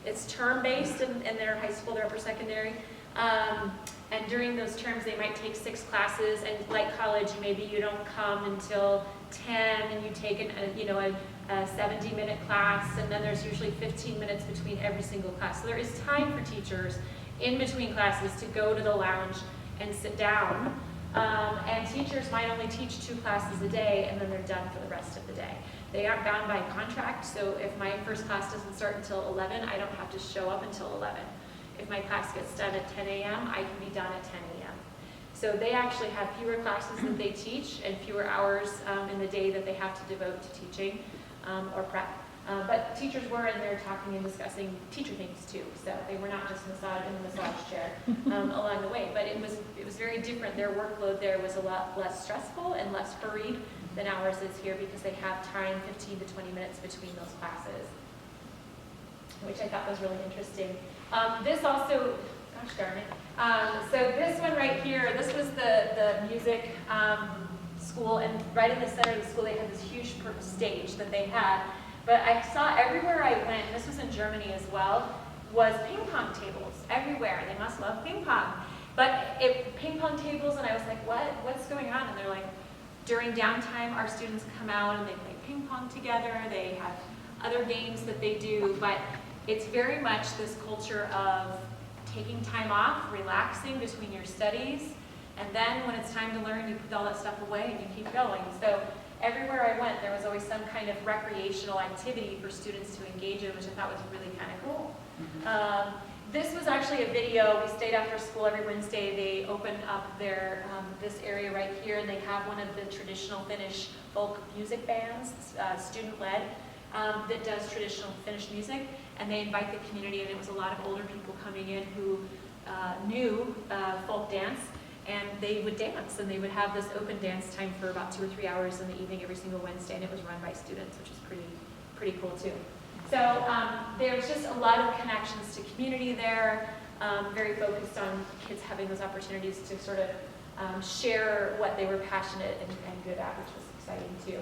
it's term-based in their high school, their upper secondary. And during those terms, they might take 6 classes, and like college, maybe you don't come until 10, and you take a 70-minute class, and then there's usually 15 minutes between every single class. So there is time for teachers in between classes to go to the lounge and sit down. And teachers might only teach 2 classes a day, and then they're done for the rest of the day. They aren't bound by contract, so if my first class doesn't start until 11, I don't have to show up until 11. If my class gets done at 10 a.m., I can be done at 10 a.m. So they actually have fewer classes that they teach and fewer hours in the day that they have to devote to teaching or prep. But teachers were in there talking and discussing teacher things too. So they were not just in the massage chair along the way. But it was very different. Their workload there was a lot less stressful and less hurried than ours is here, because they have time 15 to 20 minutes between those classes, which I thought was really interesting. This also, gosh darn it. So this one right here, this was the music school, and right in the center of the school they had this huge stage that they had. But I saw everywhere I went, and this was in Germany as well, was ping pong tables everywhere. They must love ping pong. But ping pong tables, and I was like, what's going on? And they're like, during downtime, our students come out and they play ping pong together. They have other games that they do, but it's very much this culture of taking time off, relaxing between your studies, and then when it's time to learn, you put all that stuff away and you keep going. So everywhere I went, there was always some kind of recreational activity for students to engage in, which I thought was really kind of cool. This was actually a video. We stayed after school every Wednesday. They opened up their this area right here, and they have one of the traditional Finnish folk music bands, student-led, that does traditional Finnish music, and they invite the community, and it was a lot of older people coming in who knew folk dance, and they would dance, and they would have this open dance time for about 2 or 3 hours in the evening every single Wednesday, and it was run by students, which is pretty cool too. So there's just a lot of connections to community there, very focused on kids having those opportunities to sort of share what they were passionate and good at, which was exciting too.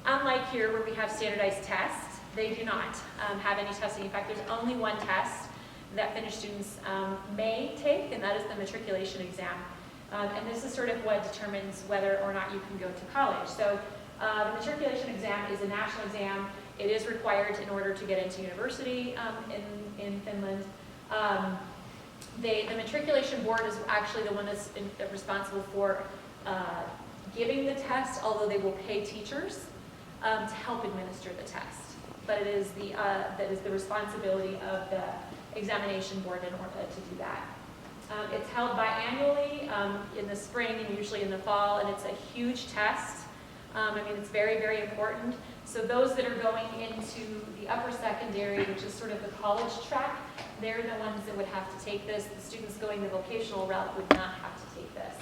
Unlike here where we have standardized tests, they do not have any testing. In fact, there's only one test that Finnish students may take, and that is the matriculation exam. And this is sort of what determines whether or not you can go to college. So the matriculation exam is a national exam. It is required in order to get into university in Finland. The matriculation board is actually the one that's responsible for giving the test, although they will pay teachers to help administer the test. But it is the responsibility of the examination board in order to do that. It's held biannually in the spring and usually in the fall, and it's a huge test. I mean, it's very, very important. So those that are going into the upper secondary, which is sort of the college track, they're the ones that would have to take this. The students going the vocational route would not have to take this.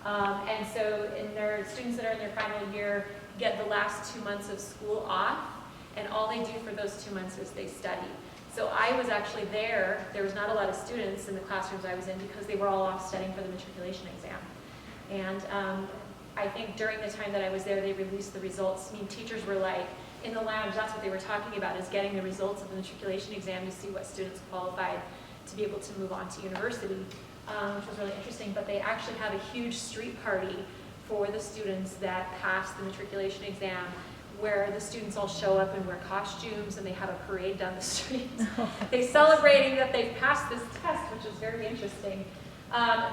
And so in their students that are in their final year get the last 2 months of school off, and all they do for those 2 months is they study. So I was actually there was not a lot of students in the classrooms I was in because they were all off studying for the matriculation exam. And I think during the time that I was there, they released the results. I mean, teachers were like, in the lounge, that's what they were talking about, is getting the results of the matriculation exam to see what students qualified to be able to move on to university, which was really interesting. But they actually have a huge street party for the students that passed the matriculation exam, where the students all show up and wear costumes and they have a parade down the street. They're celebrating that they've passed this test, which is very interesting.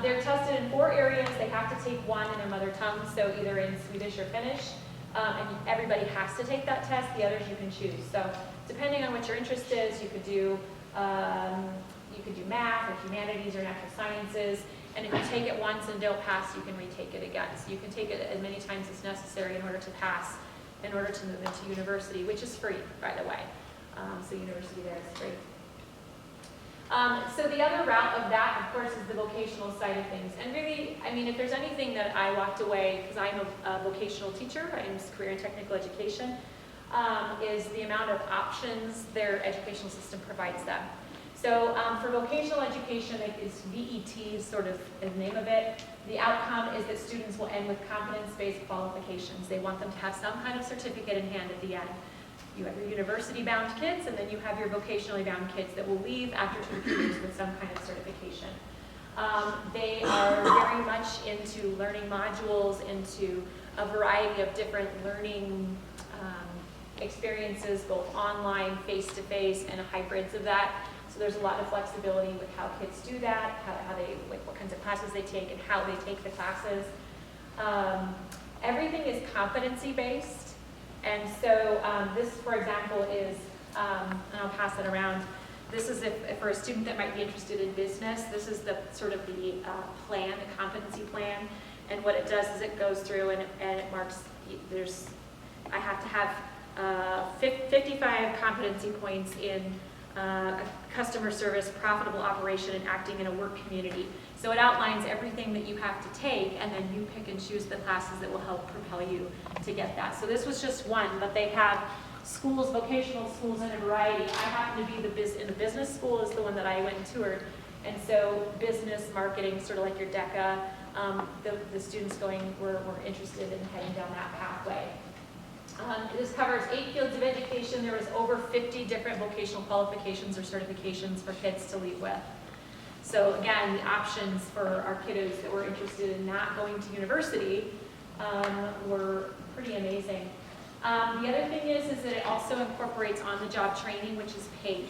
They're tested in 4 areas. They have to take one in their mother tongue, so either in Swedish or Finnish. And everybody has to take that test. The others you can choose. So depending on what your interest is, you could do math or humanities or natural sciences. And if you take it once and don't pass, you can retake it again. So you can take it as many times as necessary in order to pass, in order to move into university, which is free, by the way. So university there is free. So the other route of that, of course, is the vocational side of things. And really, I mean, if there's anything that I walked away, because I'm a vocational teacher, I'm career and technical education, is the amount of options their educational system provides them. So for vocational education, it is VET is sort of the name of it. The outcome is that students will end with competence-based qualifications. They want them to have some kind of certificate in hand at the end. You have your university-bound kids, and then you have your vocationally bound kids that will leave after 2 years with some kind of certification. They are very much into learning modules, into a variety of different learning experiences, both online, face-to-face, and hybrids of that. So there's a lot of flexibility with how kids do that, how they, like what kinds of classes they take, and how they take the classes. Everything is competency-based. And so this, for example, is, and I'll pass it around, this is if for a student that might be interested in business, this is the sort of the plan, the competency plan. And what it does is it goes through and it marks, I have to have 55 competency points in customer service, profitable operation, and acting in a work community. So it outlines everything that you have to take, and then you pick and choose the classes that will help propel you to get that. So this was just one, but they have schools, vocational schools in a variety. I happen to be in the business school is the one that I went and toured. And so business, marketing, sort of like your DECA, the students were interested in heading down that pathway. This covers 8 fields of education. There was over 50 different vocational qualifications or certifications for kids to leave with. So again, the options for our kiddos that were interested in not going to university were pretty amazing. The other thing is that it also incorporates on-the-job training, which is paid.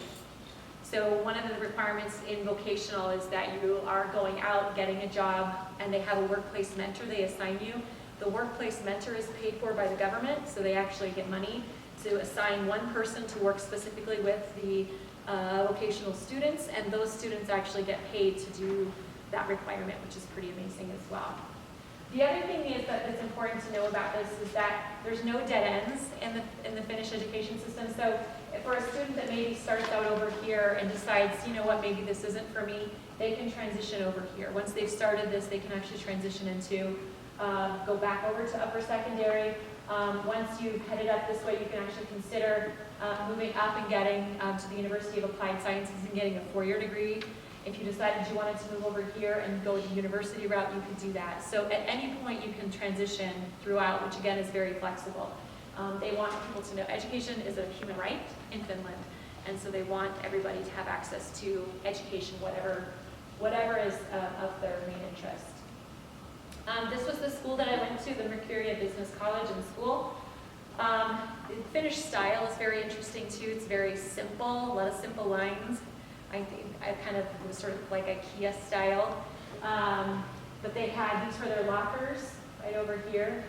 So one of the requirements in vocational is that you are going out, getting a job, and they have a workplace mentor they assign you. The workplace mentor is paid for by the government, so they actually get money to assign one person to work specifically with the vocational students, and those students actually get paid to do that requirement, which is pretty amazing as well. The other thing is that it's important to know about this is that there's no dead ends in the Finnish education system. So for a student that maybe starts out over here and decides, you know what, maybe this isn't for me, they can transition over here. Once they've started this, they can actually transition into go back over to upper secondary. Once you've headed up this way, you can actually consider moving up and getting to the University of Applied Sciences and getting a 4-year degree. If you decided you wanted to move over here and go the university route, you could do that. So at any point you can transition throughout, which again is very flexible. They want people to know education is a human right in Finland, and so they want everybody to have access to education, whatever is of their main interest. This was the school that I went to, the Mercuria Business College and School. The Finnish style is very interesting too. It's very simple, a lot of simple lines. I think I kind of was sort of like IKEA style. But they had, these were their lockers right over here.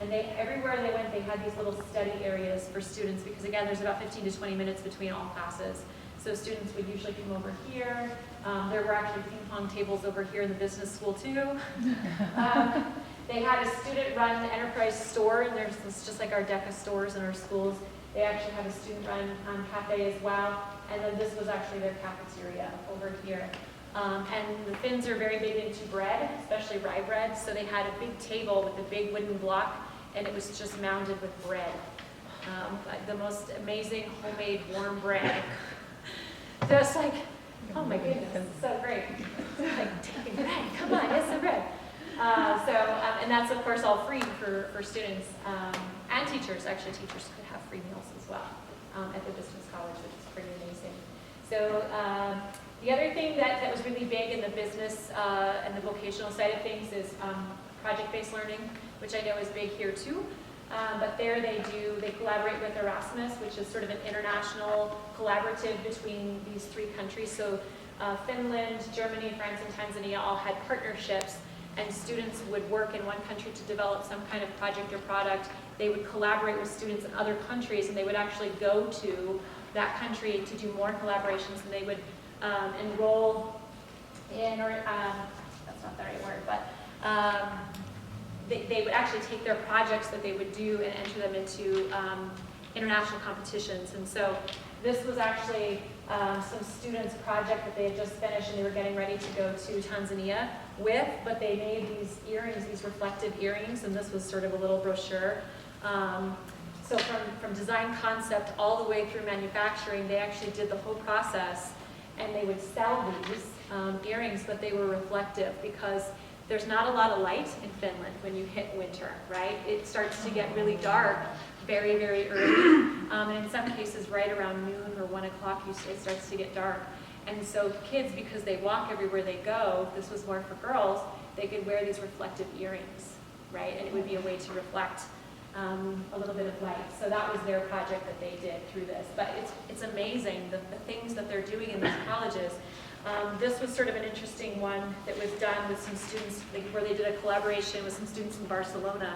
And everywhere they went, they had these little study areas for students because again, there's about 15 to 20 minutes between all classes. So students would usually come over here. There were actually ping pong tables over here in the business school too. They had a student-run enterprise store, and there's just like our DECA stores in our schools. They actually have a student-run cafe as well. And then this was actually their cafeteria over here. And the Finns are very big into bread, especially rye bread. So they had a big table with a big wooden block, and it was just mounded with bread. Like the most amazing homemade warm bread. Just like, oh my goodness, it's so great. It's like, take bread, come on, get some bread. And that's of course all free for students and teachers. Actually, teachers could have free meals as well at the business college, which is pretty amazing. So the other thing that was really big in the business and the vocational side of things is project-based learning, which I know is big here too. But there they collaborate with Erasmus, which is sort of an international collaborative between these 3 countries. So Finland, Germany, France, and Tanzania all had partnerships, and students would work in one country to develop some kind of project or product. They would collaborate with students in other countries, and they would actually go to that country to do more collaborations, and they would enroll in, or that's not the right word, but they would actually take their projects that they would do and enter them into international competitions. And so this was actually some students' project that they had just finished and they were getting ready to go to Tanzania with, but they made these earrings, these reflective earrings, and this was sort of a little brochure. So from design concept all the way through manufacturing, they actually did the whole process, and they would sell these earrings, but they were reflective because there's not a lot of light in Finland when you hit winter, right? It starts to get really dark very, very early. And in some cases, right around noon or 1 o'clock, it starts to get dark. And so kids, because they walk everywhere they go, this was more for girls, they could wear these reflective earrings, right? And it would be a way to reflect a little bit of light. So that was their project that they did through this. But it's amazing, the things that they're doing in these colleges. This was sort of an interesting one that was done with some students, where they did a collaboration with some students in Barcelona.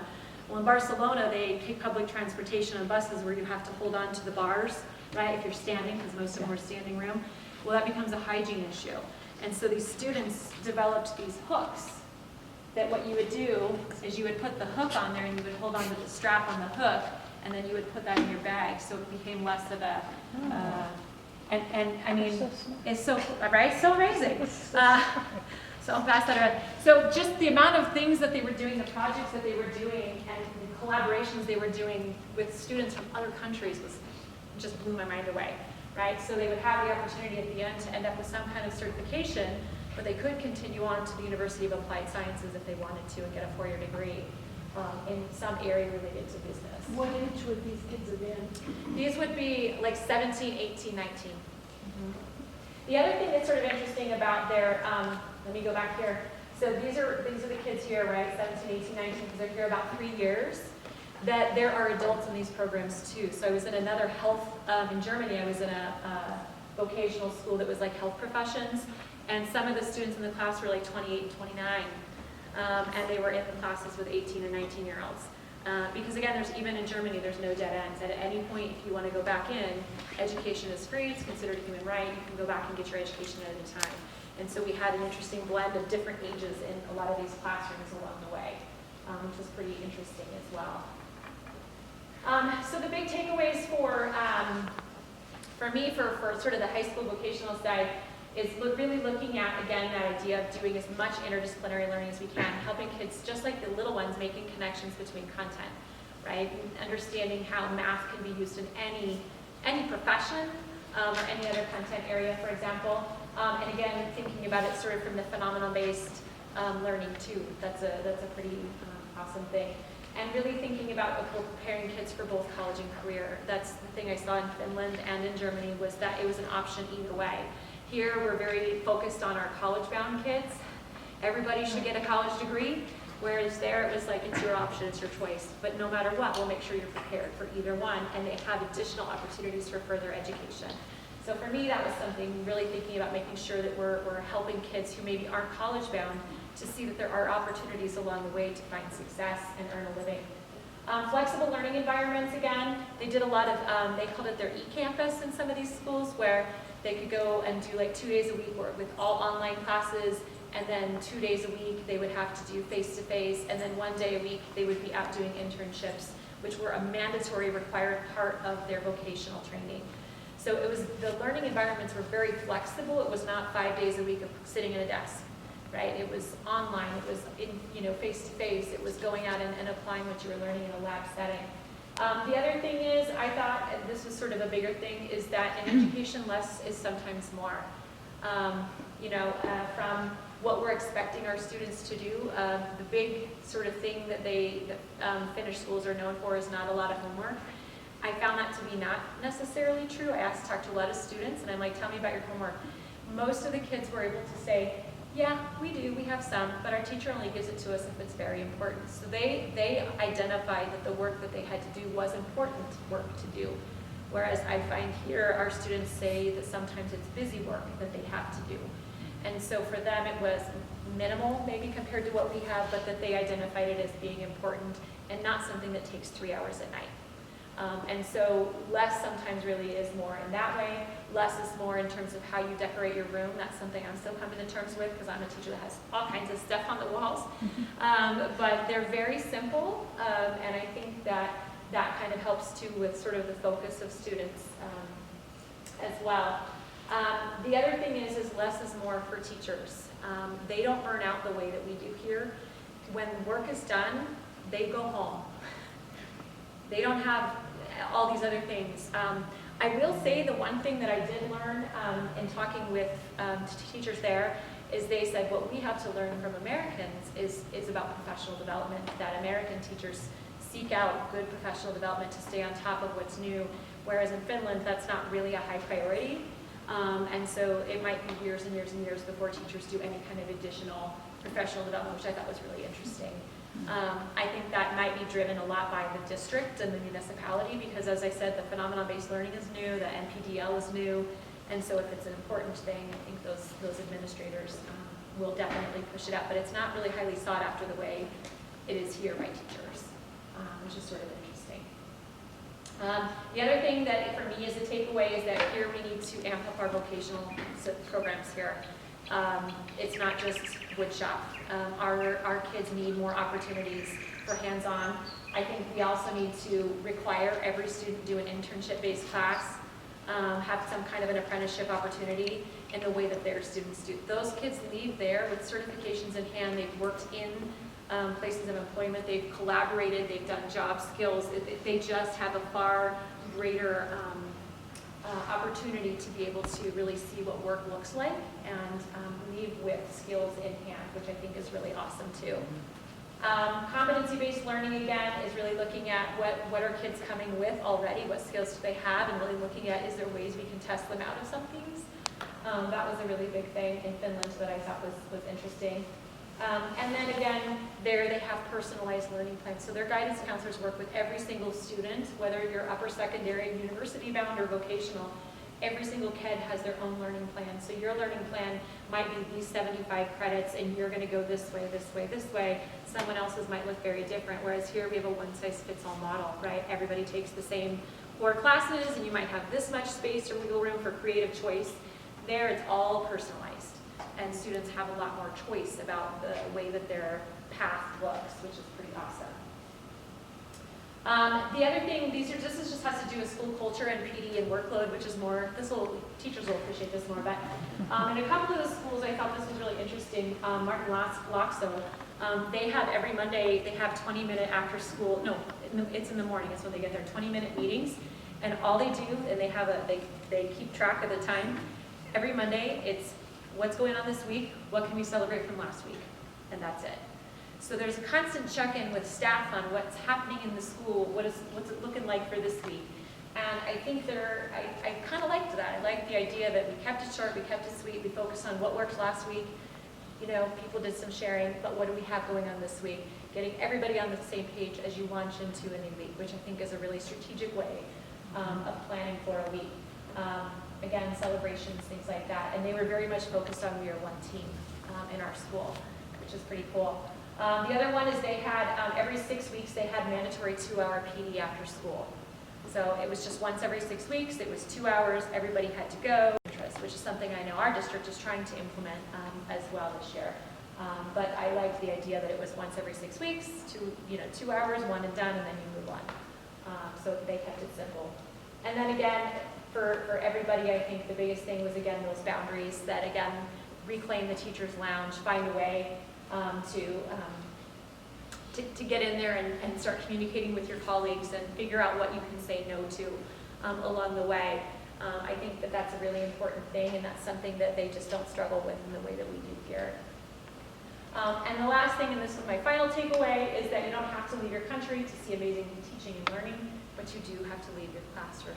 Well, in Barcelona, they take public transportation on buses where you have to hold on to the bars, right, if you're standing, because most of them were standing room. Well, that becomes a hygiene issue. And so these students developed these hooks that what you would do is you would put the hook on there and you would hold on to the strap on the hook, and then you would put that in your bag, so it became less of a... And I mean, it's so, right? So amazing. So I'll pass that around. So just the amount of things that they were doing, the projects that they were doing, and the collaborations they were doing with students from other countries just blew my mind away, right? So they would have the opportunity at the end to end up with some kind of certification, but they could continue on to the University of Applied Sciences if they wanted to and get a 4-year degree in some area related to business. What age would these kids have been? These would be like 17, 18, 19. Mm-hmm. The other thing that's sort of interesting about their, let me go back here. So these are the kids here, right, 17, 18, 19, because they're here about 3 years. That there are adults in these programs too. So I was in another health, in Germany, I was in a vocational school that was like health professions, and some of the students in the class were like 28 and 29. And they were in the classes with 18 and 19-year-olds. Because again, even in Germany, there's no dead ends. At any point, if you want to go back in, education is free, it's considered a human right, you can go back and get your education at any time. And so we had an interesting blend of different ages in a lot of these classrooms along the way, which was pretty interesting as well. So the big takeaways for me, for sort of the high school vocational side, is really looking at, again, that idea of doing as much interdisciplinary learning as we can, helping kids, just like the little ones, making connections between content, right? And understanding how math can be used in any profession or any other content area, for example. And again, thinking about it sort of from the phenomenon-based learning too. That's a pretty awesome thing. And really thinking about preparing kids for both college and career. That's the thing I saw in Finland and in Germany, was that it was an option either way. Here, we're very focused on our college-bound kids. Everybody should get a college degree, whereas there it was like, it's your option, it's your choice. But no matter what, we'll make sure you're prepared for either one, and they have additional opportunities for further education. So for me, that was something, really thinking about making sure that we're helping kids who maybe aren't college-bound to see that there are opportunities along the way to find success and earn a living. Flexible learning environments, again, they did a lot of, they called it their e-campus in some of these schools, where they could go and do like 2 days a week with all online classes, and then 2 days a week they would have to do face-to-face, and then 1 day a week they would be out doing internships, which were a mandatory required part of their vocational training. so it was, the learning environments were very flexible. It was not 5 days a week of sitting at a desk, right? It was online, it was in, you know, face-to-face, it was going out and applying what you were learning in a lab setting. The other thing is, I thought, and this was sort of a bigger thing, is that in education, less is sometimes more. You know, from what we're expecting our students to do, the big sort of thing that Finnish schools are known for is not a lot of homework. I found that to be not necessarily true. I talked to a lot of students, and I'm like, tell me about your homework. Most of the kids were able to say, yeah, we do, we have some, but our teacher only gives it to us if it's very important. So they identified that the work that they had to do was important work to do. Whereas I find here, our students say that sometimes it's busy work that they have to do. And so for them, it was minimal, maybe compared to what we have, but that they identified it as being important and not something that takes 3 hours at night. And so less sometimes really is more in that way. Less is more in terms of how you decorate your room. That's something I'm still coming to terms with because I'm a teacher that has all kinds of stuff on the walls. But they're very simple, and I think that kind of helps too with sort of the focus of students as well. The other thing is less is more for teachers. They don't burn out the way that we do here. When work is done, they go home. They don't have all these other things. I will say the one thing that I did learn in talking with teachers there is they said what we have to learn from Americans is about professional development, that American teachers seek out good professional development to stay on top of what's new, whereas in Finland that's not really a high priority. And so it might be years and years and years before teachers do any kind of additional professional development, which I thought was really interesting. I think that might be driven a lot by the district and the municipality because, as I said, the phenomenon-based learning is new, the NPDL is new, and so if it's an important thing, I think those administrators will definitely push it out, but it's not really highly sought after the way it is here by teachers, which is sort of interesting. The other thing that for me is a takeaway is that here we need to amp up our vocational programs here. It's not just woodshop. Our kids need more opportunities for hands-on. I think we also need to require every student do an internship-based class, have some kind of an apprenticeship opportunity in the way that their students do. Those kids leave there with certifications in hand. They've worked in places of employment. They've collaborated. They've done job skills. They just have a far greater opportunity to be able to really see what work looks like and leave with skills in hand, which I think is really awesome too. Competency-based learning, again, is really looking at what are kids coming with already, what skills do they have, and really looking at is there ways we can test them out of some things. That was a really big thing in Finland that I thought was interesting. And then again, there they have personalized learning plans. So their guidance counselors work with every single student, whether you're upper secondary, university bound, or vocational. Every single kid has their own learning plan. So your learning plan might be these 75 credits and you're going to go this way, this way, this way. Someone else's might look very different, whereas here we have a one-size-fits-all model, right? Everybody takes the same 4 classes and you might have this much space or wiggle room for creative choice. There it's all personalized. And students have a lot more choice about the way that their path looks, which is pretty awesome. The other thing, this just has to do with school culture and PD and workload, which is more, teachers will appreciate this more, but in a couple of the schools I thought this was really interesting. Martin Loxo, they have every Monday, they have 20-minute after school, no, it's in the morning, it's when they get their 20-minute meetings, and all they do, and they keep track of the time, every Monday it's what's going on this week, what can we celebrate from last week, and that's it. So there's a constant check-in with staff on what's happening in the school, what's it looking like for this week. And I think I kind of liked that. I liked the idea that we kept it short, we kept it sweet, we focused on what worked last week. You know, people did some sharing, but what do we have going on this week? Getting everybody on the same page as you launch into a new week, which I think is a really strategic way of planning for a week. Again, celebrations, things like that. And they were very much focused on we are one team in our school, which is pretty cool. The other one is they had, every 6 weeks, they had mandatory 2-hour PD after school. So it was just once every 6 weeks, it was 2 hours, everybody had to go, which is something I know our district is trying to implement as well this year. But I liked the idea that it was once every 6 weeks, 2 hours, one and done, and then you move on. So they kept it simple. And then again, for everybody, I think the biggest thing was, again, those boundaries that, again, reclaim the teacher's lounge, find a way to get in there and start communicating with your colleagues and figure out what you can say no to along the way. I think that that's a really important thing, and that's something that they just don't struggle with in the way that we do here. And the last thing, and this is my final takeaway, is that you don't have to leave your country to see amazing teaching and learning, but you do have to leave your classroom.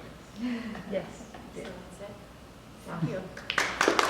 Yes. So that's it. Thank you.